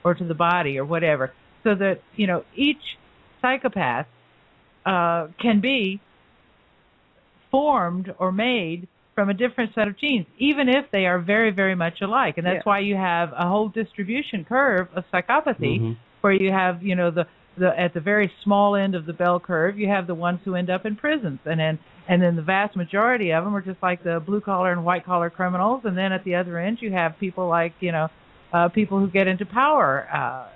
or to the body or whatever. So that, each psychopath can be formed or made from a different set of genes, even if they are very, very much alike. And that's why you have a whole distribution curve of psychopathy, where you have, at the very small end of the bell curve, you have the ones who end up in prisons, and then the vast majority of them are just like the blue collar and white collar criminals. And then at the other end, you have people like people who get into power.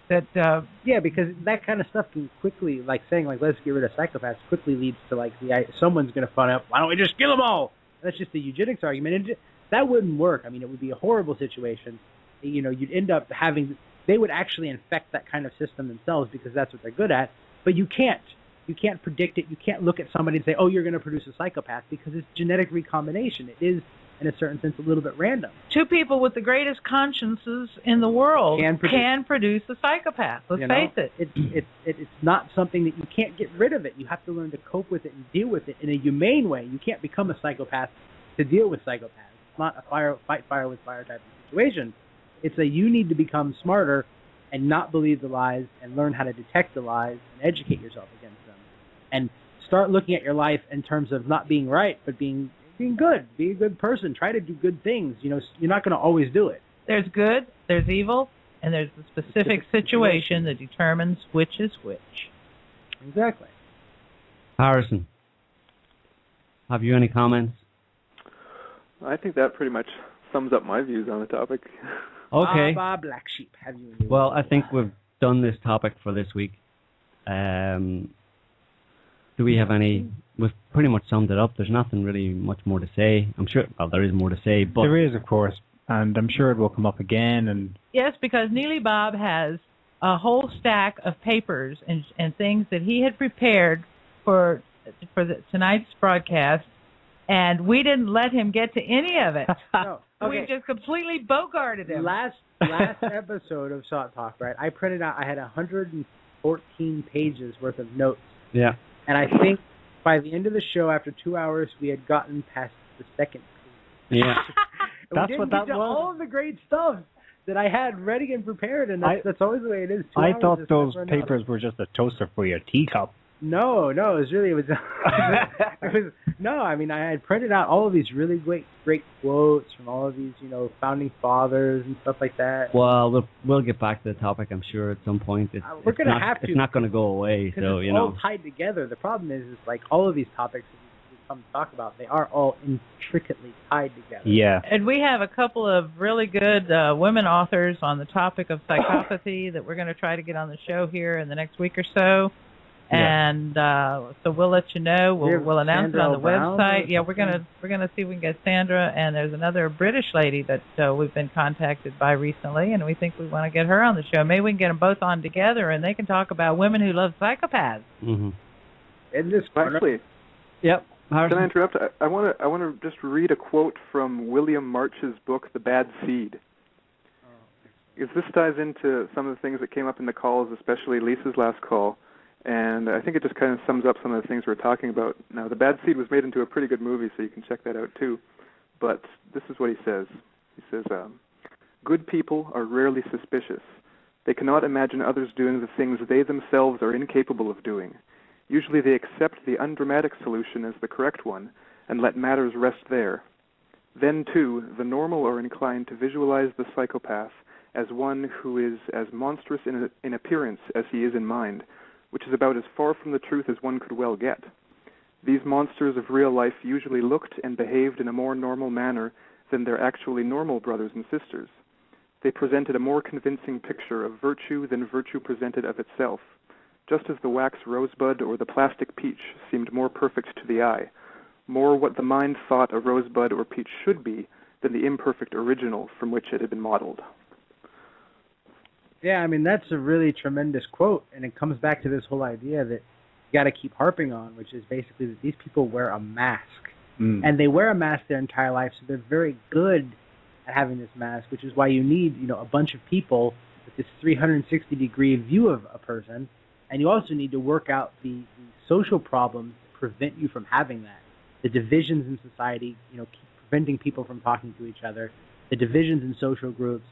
Because that kind of stuff can quickly, like saying like let's get rid of psychopaths, quickly leads to like someone's going to find out, why don't we just kill them all? That's just the eugenics argument. That wouldn't work. I mean, it would be a horrible situation. You'd end up having. They would actually infect that kind of system themselves because that's what they're good at. But you can't. You can't predict it. You can't look at somebody and say, oh, you're going to produce a psychopath, because it's genetic recombination. It is, in a certain sense, a little bit random. Two people with the greatest consciences in the world can produce a psychopath. Let's face it. It's not something that you can't get rid of it. You have to learn to cope with it and deal with it in a humane way. You can't become a psychopath to deal with psychopaths. It's not a fight fire with fire type of situation. It's you need to become smarter and not believe the lies and learn how to detect the lies and educate yourself against them. And start looking at your life in terms of not being right, but being good. Be a good person. Try to do good things. You're not going to always do it. There's good, there's evil, and there's the specific situation that determines which is which. Exactly. Harrison, have you any comments? I think that pretty much sums up my views on the topic. Okay. Black sheep, have you? Well, I think we've done this topic for this week. Do we have any? We've pretty much summed it up. There's nothing really much more to say. I'm sure. Well, there is more to say, but there is, of course, and I'm sure it will come up again. And yes, because Neely Bob has a whole stack of papers and things that he had prepared for tonight's broadcast, and we didn't let him get to any of it. No. Okay. We just completely bogarted him. Last episode of SOTT Talk, right? I printed out. I had 114 pages worth of notes. Yeah. And I think by the end of the show, after 2 hours, we had gotten past the second page. Yeah. That's what that was. All of the great stuff that I had ready and prepared, and that's always the way it is. I thought those papers were just a toaster for your teacup. No, it was no. I mean, I had printed out all of these really great quotes from all of these, founding fathers and stuff like that. Well, we'll get back to the topic, I'm sure, at some point. We're going to have to. It's not going to go away, so it's all tied together. The problem is like all of these topics we come to talk about, they are all intricately tied together. Yeah. And we have a couple of really good women authors on the topic of psychopathy that we're going to try to get on the show here in the next week or so. And so we'll let you know. We'll announce it on the website. Yeah, we're gonna see if we can get Sandra, and there's another British lady that we've been contacted by recently, and we think we want to get her on the show. Maybe we can get them both on together, and they can talk about women who love psychopaths. Mm-hmm. And this actually, yep. Can I interrupt? I want to just read a quote from William March's book, The Bad Seed. Because this ties into some of the things that came up in the calls, especially Lisa's last call. And I think it just kind of sums up some of the things we're talking about. Now, The Bad Seed was made into a pretty good movie, so you can check that out too. But this is what he says. He says, good people are rarely suspicious. They cannot imagine others doing the things they themselves are incapable of doing. Usually they accept the undramatic solution as the correct one and let matters rest there. Then, too, the normal are inclined to visualize the psychopath as one who is as monstrous in appearance as he is in mind, which is about as far from the truth as one could well get. These monsters of real life usually looked and behaved in a more normal manner than their actually normal brothers and sisters. They presented a more convincing picture of virtue than virtue presented of itself, just as the wax rosebud or the plastic peach seemed more perfect to the eye, more what the mind thought a rosebud or peach should be than the imperfect original from which it had been modeled. Yeah, I mean, that's a really tremendous quote, and it comes back to this whole idea that you got to keep harping on, which is basically that these people wear a mask. And they wear a mask their entire life, so they're very good at having this mask, which is why you need, a bunch of people with this 360-degree view of a person, and you also need to work out the social problems that prevent you from having that. The divisions in society, keep preventing people from talking to each other, the divisions in social groups,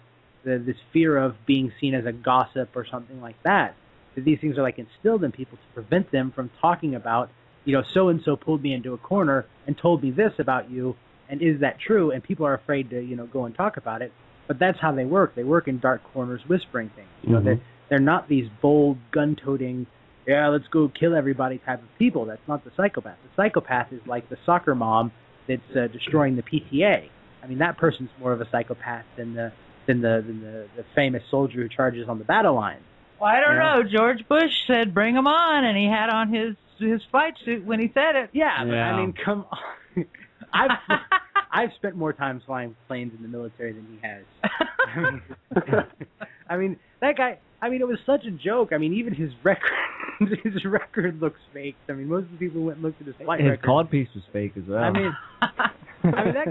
this fear of being seen as a gossip or something like that. That these things are like instilled in people to prevent them from talking about, so-and-so pulled me into a corner and told me this about you, and is that true? And people are afraid to, go and talk about it. But that's how they work. They work in dark corners whispering things. They're not these bold, gun-toting, let's go kill everybody type of people. That's not the psychopath. The psychopath is like the soccer mom that's destroying the PTA. I mean, that person's more of a psychopath than the famous soldier who charges on the battle line. Well, I don't know. George Bush said, "Bring him on," and he had on his flight suit when he said it. Yeah, but I mean, come on. I've spent more time flying planes in the military than he has. I mean, that guy. I mean, it was such a joke. I mean, even his record looks fake. I mean, most of the people went and looked at his flight record. His codpiece was fake as well. I mean, that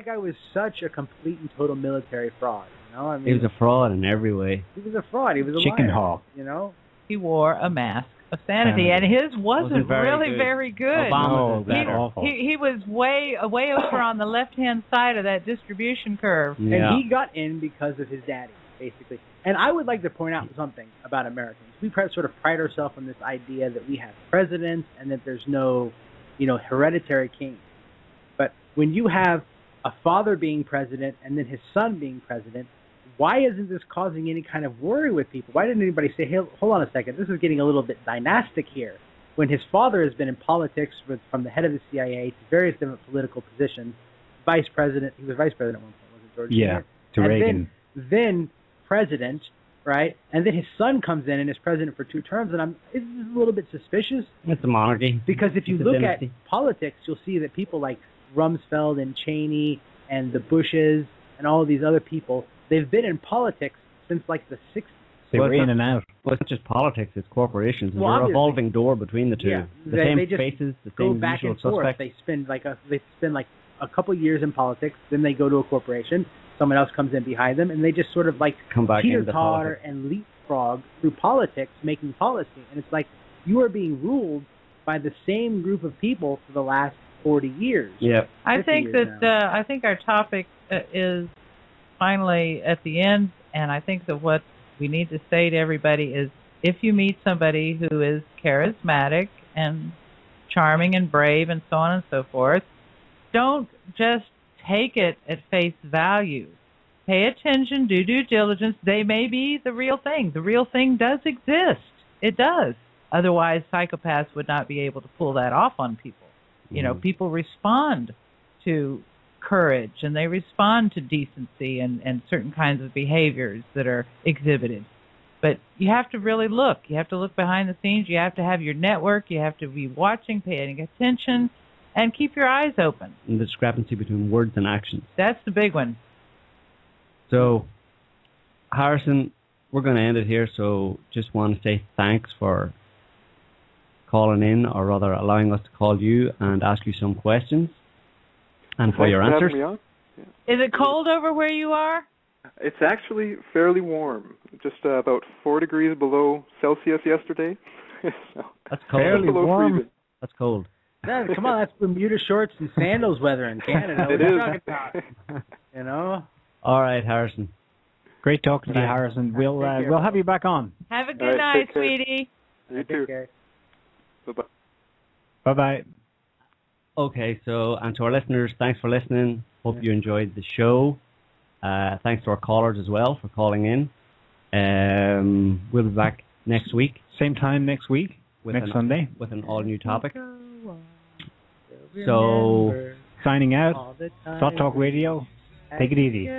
guy was such a complete and total military fraud. I mean, he was a fraud in every way. He was a fraud. He was a chicken liar, hawk. He wore a mask of sanity, and his wasn't really very good. Obama was awful. He was way over on the left-hand side of that distribution curve. Yeah. And he got in because of his daddy, basically. And I would like to point out something about Americans. We sort of pride ourselves on this idea that we have presidents and that there's no, hereditary king. But when you have a father being president and then his son being president, why isn't this causing any kind of worry with people? Why didn't anybody say, hey, hold on a second, this is getting a little bit dynastic here? When his father has been in politics from the head of the CIA to various different political positions, vice president, he was vice president at one point, wasn't George? Yeah, to Reagan. Then president, right? And then his son comes in and is president for 2 terms, and it's a little bit suspicious. It's a monarchy. Because if you look at politics, you'll see that people like Rumsfeld and Cheney and the Bushes and all of these other people, they've been in politics since like the 60s. They were in and out. Well, it's not just politics, it's corporations. There's a revolving door between the two. Yeah. The same they just faces, the go same back usual and forth. suspects. They spend like a couple years in politics, then they go to a corporation, someone else comes in behind them, and they just sort of like come back teeter-totter and leapfrog through politics, making policy. And it's like you are being ruled by the same group of people for the last 40 years. Yeah. I think our topic is finally at the end, and I think that what we need to say to everybody is, if you meet somebody who is charismatic and charming and brave and so on and so forth, don't just take it at face value. Pay attention, do due diligence. They may be the real thing. The real thing does exist. It does. Otherwise, psychopaths would not be able to pull that off on people. People respond to courage, and they respond to decency and certain kinds of behaviors that are exhibited. But you have to really look. You have to look behind the scenes. You have to have your network. You have to be watching, paying attention, and keep your eyes open. And the discrepancy between words and actions. That's the big one. So, Harrison, we're going to end it here, so just want to say thanks for calling in, or rather allowing us to call you and ask you some questions, and for your answers. Yeah. Is it cold over where you are? It's actually fairly warm, just about 4 degrees below Celsius yesterday. So that's cold. Fairly warm. Freezing. That's cold. Yeah, come on, that's Bermuda shorts and sandals weather in Canada. It is. All right, Harrison. Great talking to you, Harrison. We'll have you back on. Have a good night, sweetie. You too. Bye-bye. Bye-bye. Okay, so, and to our listeners, thanks for listening. Hope you enjoyed the show. Thanks to our callers as well for calling in. We'll be back next week. Same time next week, next Sunday. With an all-new topic. So, signing out, SOTT Talk Radio. Take it easy.